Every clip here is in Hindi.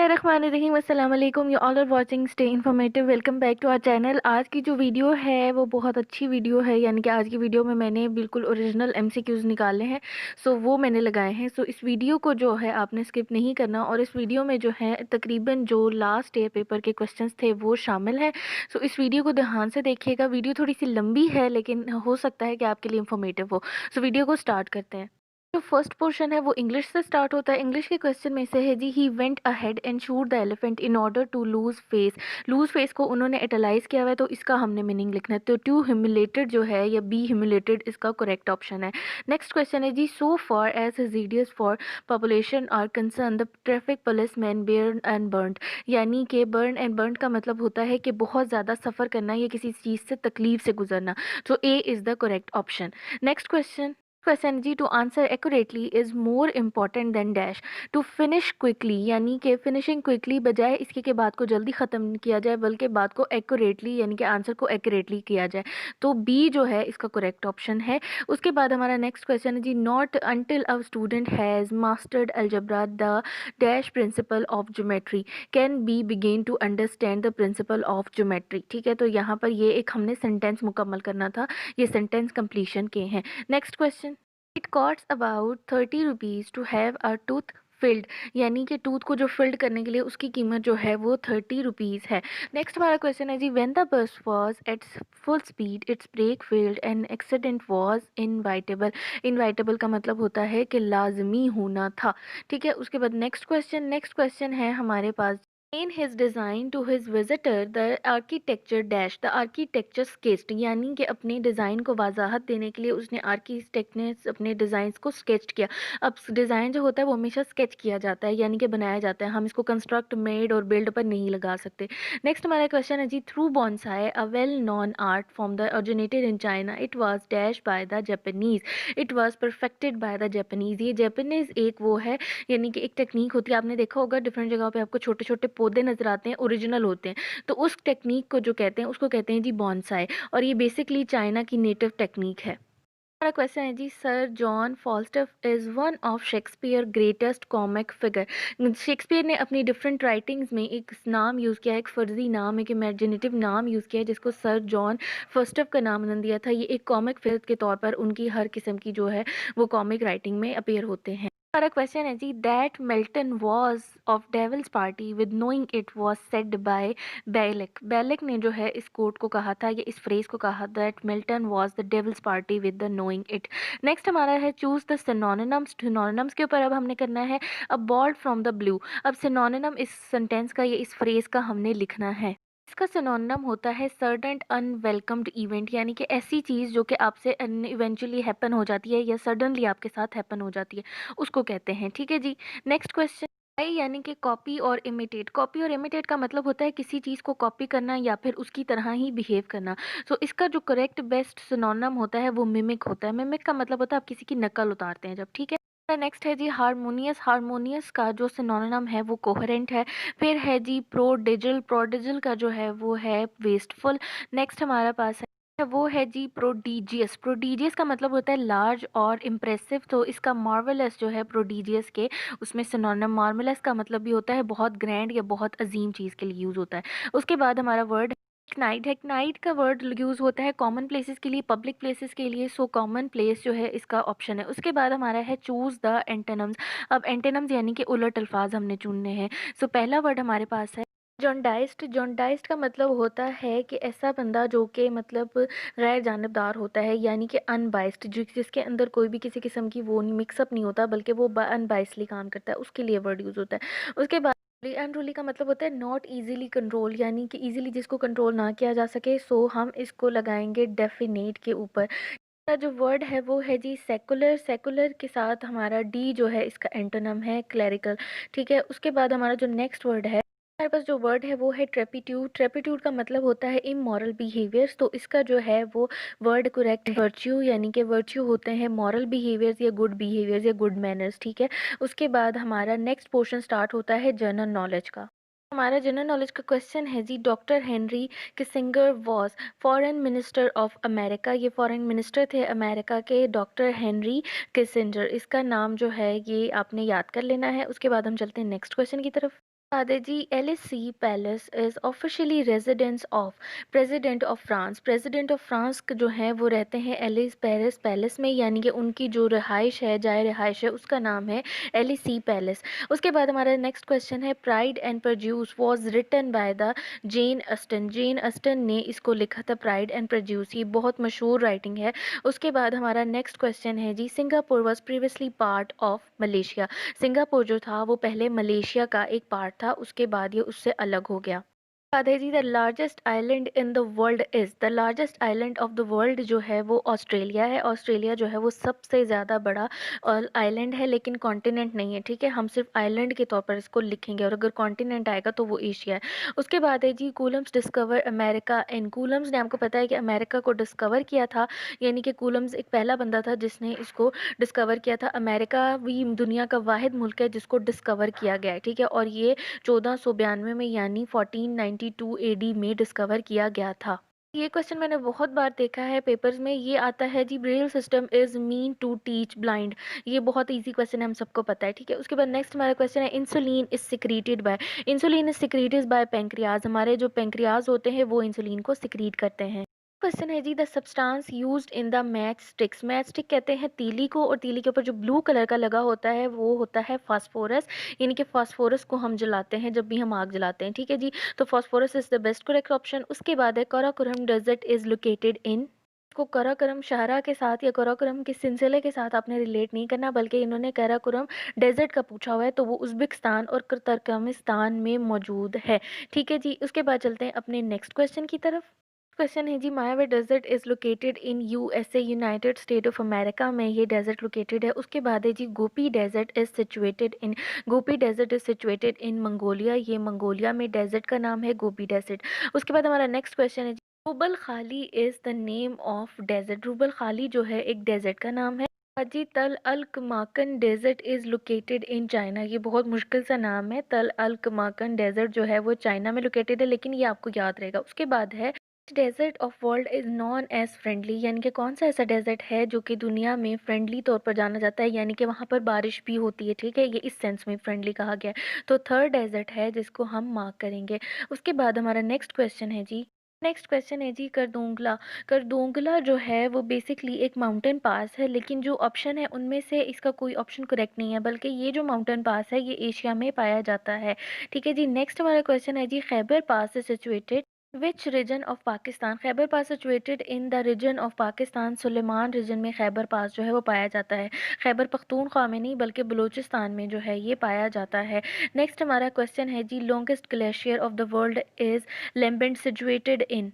बिस्मिल्लाहिर्रहमानिर्रहीम, अस्सलाम वालेकुम। You all are watching stay informative. Welcome back to our channel. आज की जो वीडियो है वो बहुत अच्छी वीडियो है, यानी कि आज की वीडियो में मैंने बिल्कुल ओरिजिनल एमसीक्यूज़ निकाले हैं। सो वो मैंने लगाए हैं। सो इस वीडियो को जो है आपने स्किप नहीं करना, और इस वीडियो में जो है तकरीबन जो लास्ट ईयर पेपर के क्वेश्चंस थे वो शामिल हैं। सो इस वीडियो को ध्यान से देखिएगा। वीडियो थोड़ी सी लंबी है लेकिन हो सकता है कि आपके लिए इन्फॉर्मेटिव हो। सो वीडियो को स्टार्ट करते हैं। जो फर्स्ट पोर्शन है वो इंग्लिश से स्टार्ट होता है। इंग्लिश के क्वेश्चन में से है जी, he went ahead and shoot the elephant in order to lose face. Lose face को उन्होंने एटलाइज किया हुआ है, तो इसका हमने मीनिंग लिखना है। तो टू ह्यूमिलेटेड जो है या बी ह्यूमिलेटेड इसका करेक्ट ऑप्शन है। नेक्स्ट क्वेश्चन है जी, so far as hideous for population are concern the traffic police man bear and burn. यानी कि बर्न एंड बर्न का मतलब होता है कि बहुत ज़्यादा सफ़र करना या किसी चीज़ से तकलीफ से गुजरना। तो A is the correct option. Next question जी, to answer accurately is more important than dash. To finish quickly, यानी कि फिनिशिंग क्विकली बजाय इसके कि बात को जल्दी ख़त्म किया जाए बल्कि बात को एक्यूरेटली यानी कि आंसर को एक्यूरेटली किया जाए। तो बी जो है इसका करेक्ट ऑप्शन है। उसके बाद हमारा नेक्स्ट क्वेश्चन है जी, not until a student has mastered algebra the dash principle of geometry can be begin to understand the principle of geometry. ठीक है, तो यहाँ पर ये एक हमने सेंटेंस मुकम्मल करना था। ये सेंटेंस कंप्लीशन के हैं। Next question, it cost about 30 rupees to have a tooth filled. यानी कि टूथ को जो फिल्ड करने के लिए उसकी कीमत जो है वो 30 रुपीज़ है। नेक्स्ट हमारा क्वेश्चन है जी, when the bus was its full speed its brake failed and accident was inevitable. Inevitable का मतलब होता है कि लाजमी होना था। ठीक है, उसके बाद नेक्स्ट क्वेश्चन है हमारे पास, in his design to his visitor the architecture dash the architecture sketched। यानी कि अपने डिज़ाइन को वजाहत देने के लिए उसने आर्किटेक्ट ने अपने डिज़ाइंस को स्केच किया। अब डिज़ाइन जो होता है वो हमेशा स्केच किया जाता है, यानी कि बनाया जाता है। हम इसको कंस्ट्रक्ट मेड और बिल्ड पर नहीं लगा सकते। नेक्स्ट हमारा क्वेश्चन है जी, through bonsai a well known art form the originated in China it was dash by the Japanese. It was perfected by the Japanese. ये जापानीज एक वो है, यानी कि एक टेक्निक होती है। आपने देखा होगा डिफरेंट जगहों पे आपको छोटे छोटे पौधे नजर आते हैं, ओरिजिनल होते हैं। तो उस टेक्निक को जो कहते हैं उसको कहते हैं जी बॉन्साई, और ये बेसिकली चाइना की नेटिव टेक्निक है। हमारा क्वेश्चन है जी, sir John Foster is one of Shakespeare greatest comic figure. Shakespeare ने अपनी डिफरेंट राइटिंग्स में एक नाम यूज़ किया है, एक फर्जी नाम, एक इमेजिनेटिव नाम यूज़ किया है जिसको सर जॉन फॉस्टर का नाम उन्होंने दिया था। ये एक कॉमिक फिगर के तौर पर उनकी हर किस्म की जो है वो कॉमिक राइटिंग में अपीयर होते हैं। हमारा क्वेश्चन है जी, that Milton was of devils party with knowing it was said by Blake. Blake ने जो है इस कोट को कहा था, या इस फ्रेज को कहा, that Milton was the devil's party with the knowing it. Next हमारा है, चूज द सिनोनिम्स। सिनोनिम्स के ऊपर अब हमने करना है, अ बॉल्ट फ्रॉम द ब्लू। अब सिनोनिम इस सेंटेंस का या इस फ्रेज का हमने लिखना है। इसका सिनोनिम होता है सडन अनवेलकम्ड इवेंट, यानी कि ऐसी चीज़ जो कि आपसे इवेंचुअली हैपन हो जाती है या सडनली आपके साथ हैपन हो जाती है, उसको कहते हैं। ठीक है जी। नेक्स्ट क्वेश्चन, यानी कि कॉपी और इमिटेट। कॉपी और इमिटेट का मतलब होता है किसी चीज़ को कॉपी करना या फिर उसकी तरह ही बिहेव करना। सो इसका जो करेक्ट बेस्ट सिनोनिम होता है वो मिमिक होता है। मिमिक का मतलब होता है आप किसी की नकल उतारते हैं जब। ठीक है, नेक्स्ट है जी, हारमोनियस। हारमोनियस का जो सिनोनिम है वो कोहेरेंट है। फिर है जी प्रोडिजल। प्रोडिजल का जो है वो है वेस्टफुल। नेक्स्ट हमारे पास है वो है जी प्रोडीजियस। प्रोडीजियस का मतलब होता है लार्ज और इम्प्रेसिव। तो इसका मार्वेलस जो है प्रोडीजियस के उसमें सिनोनिम मार्वेलस का मतलब भी होता है बहुत ग्रैंड या बहुत अजीम चीज़ के लिए यूज़ होता है। उसके बाद हमारा वर्ड नाइट है। नाइट का वर्ड यूज़ होता है कॉमन प्लेसेस के लिए, पब्लिक प्लेसेस के लिए। सो कॉमन प्लेस जो है इसका ऑप्शन है। उसके बाद हमारा है चूज़ द एंटोनिम्स। अब एंटोनिम्स यानी कि उलट अल्फाज हमने चुनने हैं। सो पहला वर्ड हमारे पास है जॉन्डाइस्ड। जॉन्डाइस्ड का मतलब होता है कि ऐसा बंदा जो कि मतलब गैर जानबदार होता है, यानी कि अनबाइस्ड, जिसके अंदर कोई भी किसी किस्म की वो मिक्सअप नहीं होता बल्कि वो अनबाइसली काम करता है, उसके लिए वर्ड यूज़ होता है। उसके बाद अनरूली का मतलब होता है नॉट इजीली कंट्रोल, यानी कि इजीली जिसको कंट्रोल ना किया जा सके। सो हम इसको लगाएंगे डेफिनेट के ऊपर। का जो वर्ड है वो है जी सेकुलर। सेकुलर के साथ हमारा डी जो है इसका एंटोनम है क्लैरिकल। ठीक है, उसके बाद हमारा जो नेक्स्ट वर्ड है, हमारे पास जो वर्ड है वो है ट्रेपिट्यूड। ट्रेपिट्यूड का मतलब होता है इमोरल बिहेवियर्स। तो इसका जो है वो वर्ड करेक्ट वर्च्यू, यानी कि वर्च्यू होते हैं मॉरल बिहेवियर्स या गुड बिहेवियर्स या गुड मैनर्स। ठीक है, उसके बाद हमारा नेक्स्ट पोर्शन स्टार्ट होता है जनरल नॉलेज का। हमारा जनरल नॉलेज का क्वेश्चन है जी, doctor Henry Kissinger was foreign minister of America. ये फॉरेन मिनिस्टर थे अमेरिका के, डॉक्टर हेनरी किसिंजर। इसका नाम जो है ये आपने याद कर लेना है। उसके बाद हम चलते हैं नेक्स्ट क्वेश्चन की तरफ। Father जी, Elysee palace is officially residence of president of France. President of France जो हैं वो रहते हैं एलिस पैलेस पैलेस में, यानी कि उनकी जो रिहाइश है, जाए रिहाइश है, उसका नाम है एलएसी पैलेस। उसके बाद हमारा नेक्स्ट क्वेश्चन है, Pride and Prejudice was written by the Jane Austen. Jane Austen ने इसको लिखा था, प्राइड एंड प्रज्यूस, ये बहुत मशहूर राइटिंग है। उसके बाद हमारा नेक्स्ट क्वेश्चन है जी, Singapore was previously part of Malaysia. Singapore जो था वो पहले मलेशिया का एक पार्ट था, उसके बाद ये उससे अलग हो गया। बात है जी, the largest island in the world is, the largest island of the world जो है वो ऑस्ट्रेलिया है। ऑस्ट्रेलिया जो है वो सबसे ज़्यादा बड़ा आइलैंड है, लेकिन कॉन्टिनेंट नहीं है, ठीक है। हम सिर्फ आइलैंड के तौर पर इसको लिखेंगे, और अगर कॉन्टिनेंट आएगा तो वो एशिया है। उसके बाद है जी, Coulomb's discover America in. Coulomb's ने, आपको पता है कि अमेरिका को डिस्कवर किया था, यानी कि कूलम्स एक पहला बंदा था जिसने इसको डिस्कवर किया था। अमेरिका भी दुनिया का वाहिद मुल्क है जिसको डिस्कवर किया गया है, ठीक है। और ये 1492 में यानी 1492 एडी में डिस्कवर किया गया था। ये क्वेश्चन मैंने बहुत बार देखा है पेपर्स में, ये आता है जी, Braille system is mean to teach blind. ये बहुत इजी क्वेश्चन है, हम सबको पता है, ठीक है। उसके बाद नेक्स्ट हमारा क्वेश्चन है, insulin is secreted by. Insulin is secreted by pancreas. हमारे जो पेंक्रियाज होते हैं वो इंसुलिन को सिक्रीट करते हैं। क्वेश्चन है जी, the substance used in the match sticks. Match stick कहते हैं तीली को, और तीली के ऊपर जो ब्लू कलर का लगा होता है वो होता है फास्फोरस, यानी कि फास्फोरस को हम जलाते हैं जब भी हम आग जलाते हैं, ठीक है जी। तो phosphorus is the best correct option. उसके बाद है, Karakoram desert is located in. को काराकोरम शहरा के साथ या काराकोरम के सिलसिले के साथ आपने रिलेट नहीं करना, बल्कि इन्होंने काराकोरम डेजर्ट का पूछा हुआ है, तो वो उज़्बेकिस्तान और तुर्कमेनिस्तान में मौजूद है, ठीक है जी। उसके बाद चलते हैं अपने नेक्स्ट क्वेश्चन की तरफ। क्वेश्चन है जी, Mojave desert is located in USA, United State of America में ये डेजर्ट लोकेटेड है। उसके बाद है जी, Gobi desert is situated in. Gobi desert is situated in Mongolia, ये मंगोलिया में डेजर्ट का नाम है गोपी डेजर्ट। उसके बाद हमारा नेक्स्ट क्वेश्चन है जी, Rub al Khali is the name of desert. Rub al Khali जो है एक डेजर्ट का नाम है। हाजी तल अल कमाकन desert is located in China. ये बहुत मुश्किल सा नाम है, तल अल कमाकन डेजर्ट जो है वो चाइना में लोकेटेड है, लेकिन ये आपको याद रहेगा। उसके बाद है, desert of world is known as friendly, यानी कि कौन सा ऐसा डेजर्ट है जो कि दुनिया में फ्रेंडली तौर पर जाना जाता है, यानी कि वहाँ पर बारिश भी होती है, ठीक है। ये इस सेंस में फ्रेंडली कहा गया है, तो थर्ड डेजर्ट है जिसको हम मार्क करेंगे। उसके बाद हमारा नेक्स्ट क्वेश्चन है जी, नेक्स्ट क्वेश्चन है जी, करदोंगला। करदोंगला जो है वो बेसिकली एक माउंटेन पास है, लेकिन जो ऑप्शन है उनमें से इसका कोई ऑप्शन करेक्ट नहीं है, बल्कि ये जो माउंटेन पास है ये एशिया में पाया जाता है, ठीक है जी। नेक्स्ट हमारा क्वेश्चन है जी, Khyber Pass is situated which region of Pakistan. Khyber Pass situated in the region of Pakistan. Sulaiman region में खैबर पास जो है वो पाया जाता है। खैबर पख्तूनख्वा में नहीं, बल्कि बलूचिस्तान में जो है ये पाया जाता है। नेक्स्ट हमारा क्वेश्चन है जी, longest glacier of the world is Lambert situated in.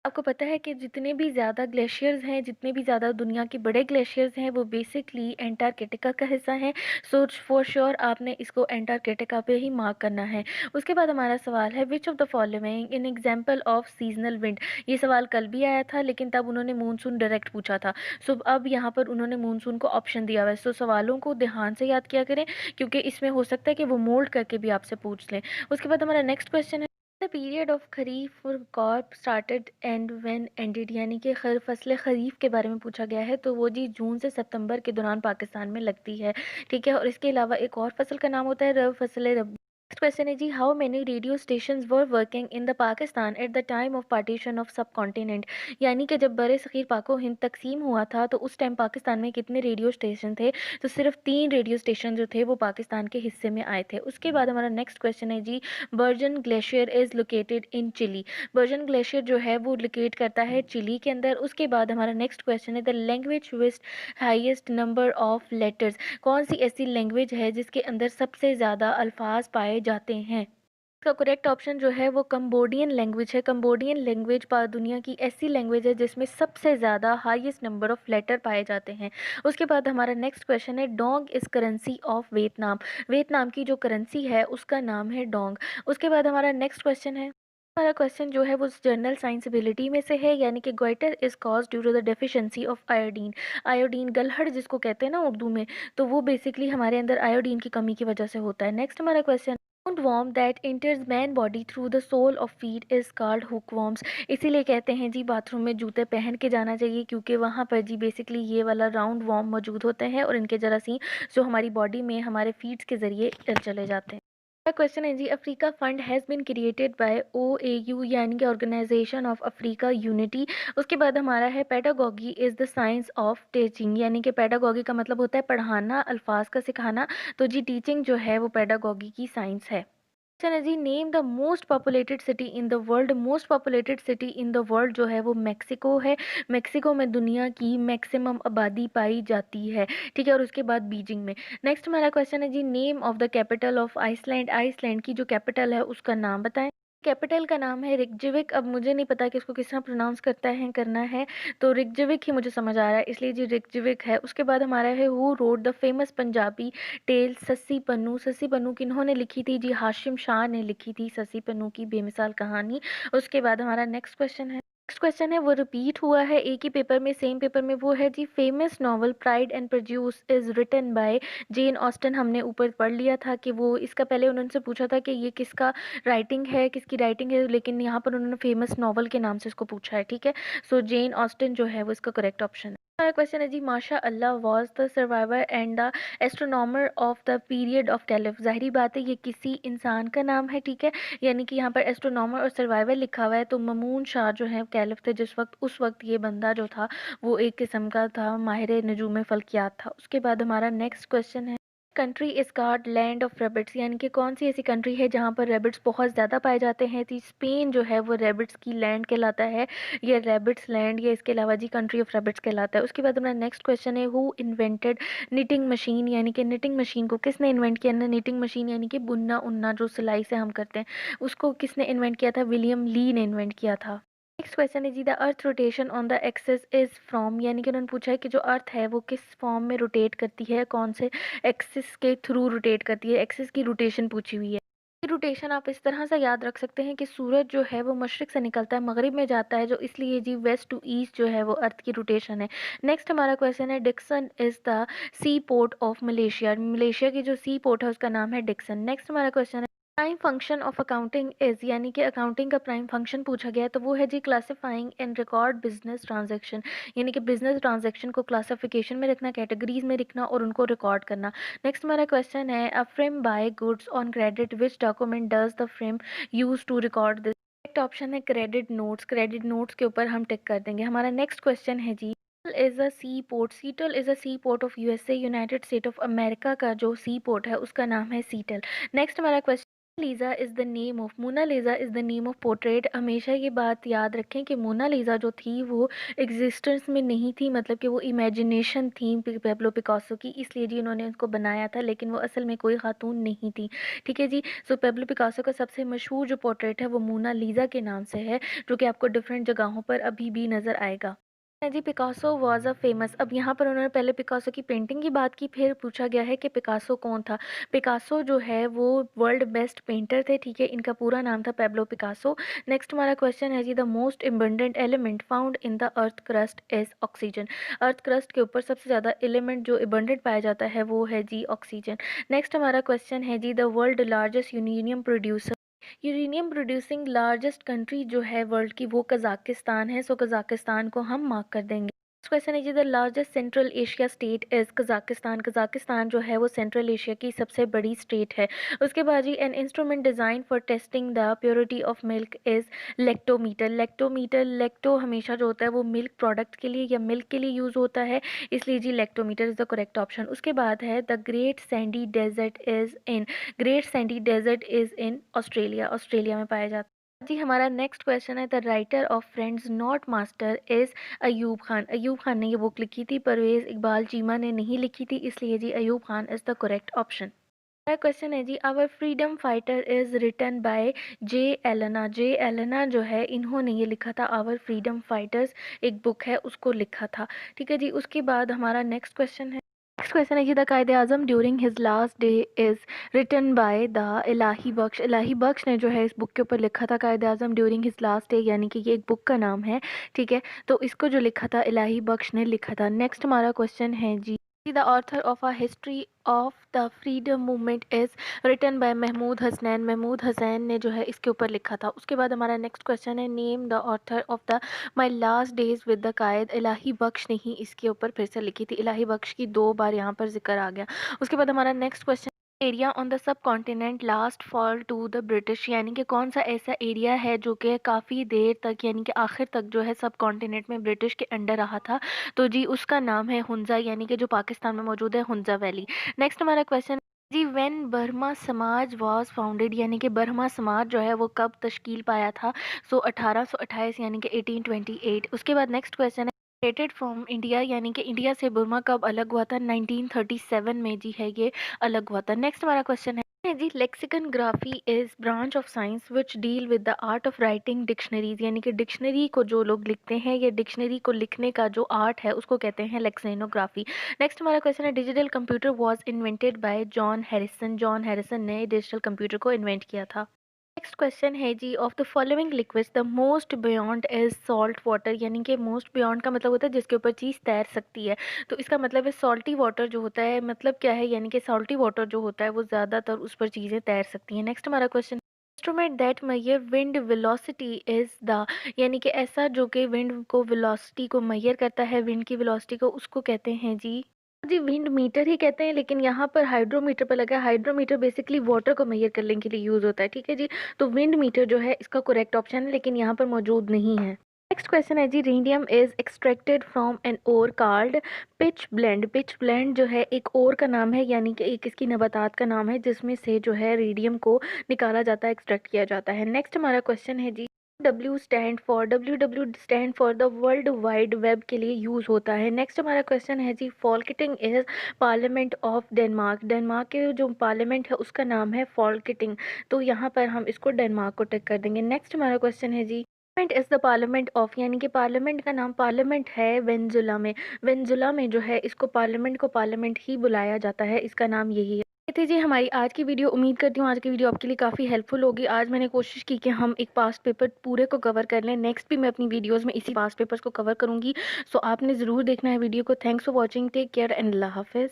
आपको पता है कि जितने भी ज़्यादा ग्लेशियर्स हैं, जितने भी ज़्यादा दुनिया के बड़े ग्लेशियर्स हैं, वो बेसिकली एंटार्कटिका का हिस्सा हैं। सो फॉर श्योर आपने इसको एंटार्कटिका पे ही मार्क करना है। उसके बाद हमारा सवाल है, which of the following in example of seasonal wind. ये सवाल कल भी आया था, लेकिन तब उन्होंने मूनसून डायरेक्ट पूछा था। सो अब यहाँ पर उन्होंने मूनसून को ऑप्शन दिया हुआ है। सो सवालों को ध्यान से याद किया करें, क्योंकि इसमें हो सकता है कि वो मोल्ड करके भी आपसे पूछ लें। उसके बाद हमारा नेक्स्ट क्वेश्चन है, the period of kharif for crop started and when ended, यानी कि फसल खरीफ के बारे में पूछा गया है, तो वो जी जून से सितंबर के दौरान पाकिस्तान में लगती है, ठीक है। और इसके अलावा एक और फसल का नाम होता है रब फसल रबी। नेक्स्ट क्वेश्चन है जी, how many radio stations were working in the Pakistan at the time of partition of subcontinent. यानी कि जब बर सग़ीर पाको हिंद तकसीम हुआ था, तो उस टाइम पाकिस्तान में कितने रेडियो स्टेशन थे, तो सिर्फ 3 रेडियो स्टेशन जो थे वो पाकिस्तान के हिस्से में आए थे। उसके बाद हमारा नेक्स्ट क्वेश्चन है जी, Bergen glacier is located in Chile. Bergen glacier जो है वो लोकेट करता है चिली के अंदर। उसके बाद हमारा नेक्स्ट क्वेश्चन है, the language with highest number of letters. कौन सी ऐसी लैंग्वेज है जिसके अंदर सबसे ज़्यादा अल्फाज पाए जाते हैं। इसका करेक्ट ऑप्शन जो है वो कंबोडियन लैंग्वेज है। कंबोडियन लैंग्वेज दुनिया की ऐसी लैंग्वेज है जिसमें सबसे ज़्यादा हाईएस्ट नंबर ऑफ लेटर पाए जाते हैं। उसके बाद हमारा नेक्स्ट क्वेश्चन है, Dong is currency of Vietnam. Vietnam की जो करेंसी है उसका नाम है डोंग। उसके बाद हमारा नेक्स्ट क्वेश्चन है, हमारा क्वेश्चन जो है वो जनरल साइंस एबिलिटी में से है, यानी कि goitre is cause due to the deficiency of iodine. Iodine गलहड़ जिसको कहते हैं ना उर्दू में, तो वो बेसिकली हमारे अंदर आयोडीन की कमी की वजह से होता है। नेक्स्ट हमारा question, round worm that enters man body through the sole of feet is called hook worms. इसीलिए कहते हैं जी बाथरूम में जूते पहन के जाना चाहिए, क्योंकि वहाँ पर जी बेसिकली ये वाला राउंड वर्म मौजूद होते हैं, और इनके जरासीम जो हमारी बॉडी में हमारे फीट्स के ज़रिए चले जाते हैं। क्वेश्चन है जी, Africa fund has been created by OAU यानी कि ऑर्गेनाइजेशन ऑफ अफ्रीका यूनिटी। उसके बाद हमारा है pedagogy is the science of teaching, यानी कि पेडागोगी का मतलब होता है पढ़ाना, अल्फाज का सिखाना। तो जी टीचिंग जो है वो पेडागोगी की साइंस है। क्वेश्चन है जी, name the most populated city in the world. Most populated city in the world जो है वो मेक्सिको है। मेक्सिको में दुनिया की मैक्सिमम आबादी पाई जाती है, ठीक है, और उसके बाद बीजिंग में। नेक्स्ट हमारा क्वेश्चन है जी, name of the capital of Iceland. Iceland की जो कैपिटल है उसका नाम बताएं। कैपिटल का नाम है रिकजविक। अब मुझे नहीं पता कि इसको किस तरह प्रोनाउंस करना है, तो रिकजविक ही मुझे समझ आ रहा है, इसलिए जी रिकजविक है। उसके बाद हमारा है who wrote the famous Punjabi tale Sassi Punnu. Sassi Punnu किन्होंने लिखी थी जी, हाशिम शाह ने लिखी थी सस्सी पन्नू की बेमिसाल कहानी। उसके बाद हमारा नेक्स्ट क्वेश्चन है वो रिपीट हुआ है एक ही पेपर में, सेम पेपर में। वो है जी, famous novel Pride and Prejudice is written by Jane Austen. हमने ऊपर पढ़ लिया था कि वो इसका पहले उन्होंने पूछा था कि ये किसकी राइटिंग है, लेकिन यहाँ पर उन्होंने फेमस नॉवल के नाम से इसको पूछा है, ठीक है। सो जेन ऑस्टन जो है वो इसका करेक्ट ऑप्शन है। हमारा क्वेश्चन है जी, Masha Allah was the survivor and the astronomer of the period of caliph. जाहिर बात है ये किसी इंसान का नाम है, ठीक है, यानी कि यहाँ पर एस्ट्रोनॉमर और सर्वाइवर लिखा हुआ है, तो ममून शाह जो है कैलिफ थे जिस वक्त, उस वक्त ये बंदा जो था वो एक किस्म का था माहिर नजूम फल्कियात था। उसके बाद हमारा नेक्स्ट क्वेश्चन है, country is called land of rabbits, यानी कि कौन सी ऐसी कंट्री है जहाँ पर रेबिट्स बहुत ज़्यादा पाए जाते हैं। तो स्पेन जो है वो रेबिट्स की लैंड कहलाता है, ये रेबिट्स लैंड, या इसके अलावा जी कंट्री ऑफ रेबिट्स कहलाता है। उसके बाद हमारा नेक्स्ट क्वेश्चन है, हु इन्वेंटेड निटिंग मशीन, यानी कि निटिंग मशीन को किसने इन्वेंट किया। निटिंग मशीन यानी कि बुनना उनना जो सिलाई से हम करते हैं, उसको किसने इन्वेंट किया था। विलियम ली ने इन्वेंट किया था। नेक्स्ट क्वेश्चन है जी, the earth rotation on the axis is from, यानी कि उन्होंने पूछा है कि जो अर्थ है वो किस फॉर्म में रोटेट करती है, कौन से एक्सिस के थ्रू रोटेट करती है। एक्सिस की रोटेशन पूछी हुई है। रोटेशन आप इस तरह से याद रख सकते हैं कि सूरज जो है वो मशरिक से निकलता है, मगरिब में जाता है, जो इसलिए जी वेस्ट टू ईस्ट जो है वो अर्थ की रोटेशन है। नेक्स्ट हमारा क्वेश्चन है, Dickson is the sea port of Malaysia. Malaysia की जो सी पोर्ट है उसका नाम है डिक्सन। नेक्स्ट हमारा क्वेश्चन है, prime function of accounting is, यानी कि अकाउंटिंग का प्राइम फंक्शन पूछा गया है, तो वो है जी classifying and record business transaction, यानी कि बिजनेस ट्रांजैक्शन को क्लासिफिकेशन में रखना, कैटेगरीज में रखना और उनको रिकॉर्ड करना। नेक्स्ट हमारा क्वेश्चन है, a frame by goods on credit, which document does the frame use to record this. Correct option है क्रेडिट नोट्स। क्रेडिट नोट्स के ऊपर हम टिक कर देंगे। हमारा नेक्स्ट क्वेश्चन है जी, is a sea port. Seattle is a sea port of USA, United State of America का जो सी पोर्ट है उसका नाम है सीटल। नेक्स्ट हमारा question, Lisa is the name of, Mona Lisa is the name of portrait. हमेशा ये बात याद रखें कि मोनालिसा जो थी वो एग्जिस्टेंस में नहीं थी, मतलब कि वो इमेजिनेशन थी पेब्लो पिकासो की, इसलिए जी उन्होंने उसको बनाया था, लेकिन वो असल में कोई खातून नहीं थी, ठीक है जी। सो पेब्लो पिकासो का सबसे मशहूर जो पोर्ट्रेट है वो मोनालिसा के नाम से है, जो कि आपको डिफरेंट जगहों पर अभी भी नज़र आएगा। जी पिकासो वॉज अ फेमस। अब यहाँ पर उन्होंने पहले पिकासो की पेंटिंग की बात की, फिर पूछा गया है कि पिकासो कौन था। पिकासो जो है वो वर्ल्ड बेस्ट पेंटर थे, ठीक है, इनका पूरा नाम था पेब्लो पिकासो। नेक्स्ट हमारा क्वेश्चन है जी, the most abundant element found in the earth crust is oxygen. Earth crust के ऊपर सबसे ज़्यादा एलिमेंट जो इम्बेंडेंट पाया जाता है वो है जी ऑक्सीजन। नेक्स्ट हमारा क्वेश्चन है जी, the world largest uranium producer. Uranium producing largest country जो है वर्ल्ड की वो कजाकिस्तान है, सो कजाकिस्तान को हम मार्क कर देंगे। क्वेश्चन है जी, the largest Central Asia state is Kazakhstan. Kazakhstan जो है वो सेंट्रल एशिया की सबसे बड़ी स्टेट है। उसके बाद जी, an instrument design for testing the purity of milk is lactometer. Lactometer, lacto हमेशा जो होता है वो मिल्क प्रोडक्ट के लिए या मिल्क के लिए यूज होता है, इसलिए जी lactometer is the correct option. उसके बाद है, the Great Sandy Desert is in, Great Sandy Desert is in Australia. Australia में पाया जाता है जी। हमारा नेक्स्ट क्वेश्चन है, the writer of Friends Not Master is Ayub Khan. Ayub Khan ने ये बुक लिखी थी, परवेज इकबाल चीमा ने नहीं लिखी थी, इसलिए जी Ayub Khan is the correct option. मेरा क्वेश्चन है जी, Our Freedom Fighter is written by J Elena. J Elena जो है इन्होंने ये लिखा था, आवर फ्रीडम फाइटर्स एक बुक है उसको लिखा था, ठीक है जी। उसके बाद हमारा नेक्स्ट क्वेश्चन है, नेक्स्ट क्वेश्चन है कि the Quaid e Azam during his last day is written by the Ilahi Bakhsh. Ilahi Bakhsh ने जो है इस बुक के ऊपर लिखा था कायदे Azam during his last day, यानी कि ये एक बुक का नाम है, ठीक है, तो इसको जो लिखा था इलाही बख्श ने लिखा था। नेक्स्ट हमारा क्वेश्चन है जी, the author of a history of the freedom movement is written by Mahmood Hasnain. Mahmood Husain ने जो है इसके ऊपर लिखा था। उसके बाद हमारा नेक्स्ट क्वेश्चन है, name the author of the My Last Days with the Quaid. Ilahi Bakhsh ने ही इसके ऊपर फिर से लिखी थी, इलाही बख्श की 2 बार यहाँ पर जिक्र आ गया। उसके बाद हमारा next question, area on the subcontinent last fall to the British, यानी कि कौन सा ऐसा एरिया है जो कि काफ़ी देर तक यानी कि आखिर तक जो है सब कॉन्टिनेंट में ब्रिटिश के अंडर रहा था। तो जी उसका नाम है हुंजा, यानी कि जो पाकिस्तान में मौजूद है हुंजा वैली। नेक्स्ट हमारा क्वेश्चन जी, व्हेन बर्मा समाज वाज फाउंडेड, यानी कि बर्मा समाज जो है वो कब तश्कील पाया था। सो 1828 यानी कि 1828। उसके बाद नेक्स्ट क्वेश्चन है सेपरेटेड फ्रॉम इंडिया, यानी कि इंडिया से बुर्मा कब अलग हुआ था। 1937 में जी है ये अलग हुआ था। नेक्स्ट हमारा क्वेश्चन है जी, lexicography is branch of science which deal with the art of writing dictionaries, यानी कि डिक्शनरी को जो लोग लिखते हैं या डिक्शनरी को लिखने का जो आर्ट है उसको कहते हैं लेक्सिनोग्राफी। नेक्स्ट हमारा क्वेश्चन है digital computer was invented by John Harrison, John Harrison ने डिजिटल कंप्यूटर को इन्वेंट किया था। नेक्स्ट क्वेश्चन है जी, of the following liquids the most buoyant is salt water, यानी कि मोस्ट बियॉन्ड का मतलब होता है जिसके ऊपर चीज़ तैर सकती है। तो इसका मतलब है सॉल्टी वाटर जो होता है, मतलब क्या है, यानी कि सॉल्टी वाटर जो होता है वो ज़्यादातर उस पर चीज़ें तैर सकती हैं। नेक्स्ट हमारा question instrument that major wind velocity is the, यानी कि ऐसा जो कि विंड को वेलोसिटी को मेजर करता है, विंड की वेलोसिटी को, उसको कहते हैं जी विंड मीटर ही कहते हैं, लेकिन यहाँ पर हाइड्रोमीटर पर लगा है। हाइड्रोमीटर बेसिकली वाटर को मेजर करने के लिए यूज़ होता है, ठीक है जी। तो विंड मीटर जो है इसका करेक्ट ऑप्शन है, लेकिन यहाँ पर मौजूद नहीं है। नेक्स्ट क्वेश्चन है जी, radium is extracted from an ore called pitchblende. Pitchblende जो है एक ओर का नाम है, यानी कि एक इसकी नबातात का नाम है जिसमें से जो है रेडियम को निकाला जाता है, एक्सट्रैक्ट किया जाता है। नेक्स्ट हमारा क्वेश्चन है जी, W stand for the world wide web के लिए यूज़ होता है। नेक्स्ट हमारा क्वेश्चन है जी, Folketing is parliament of Denmark. Denmark के जो पार्लियामेंट है उसका नाम है फॉल्केटिंग। तो यहाँ पर हम इसको डेनमार्क को टिक कर देंगे। नेक्स्ट हमारा क्वेश्चन है जी, parliament is the parliament of, यानी कि पार्लियामेंट का नाम पार्लियामेंट है वेनेजुला में। वेनेजुला में जो है इसको पार्लियामेंट को पार्लियामेंट ही बुलाया जाता है, इसका नाम यही है। ये थी जी हमारी आज की वीडियो। उम्मीद करती हूँ आज की वीडियो आपके लिए काफ़ी हेल्पफुल होगी। आज मैंने कोशिश की कि हम एक पास्ट पेपर पूरे को कवर कर लें। नेक्स्ट भी मैं अपनी वीडियोस में इसी पास्ट पेपर्स को कवर करूँगी। सो आपने ज़रूर देखना है वीडियो को। Thanks for watching, take care and अल्लाह हाफिज़।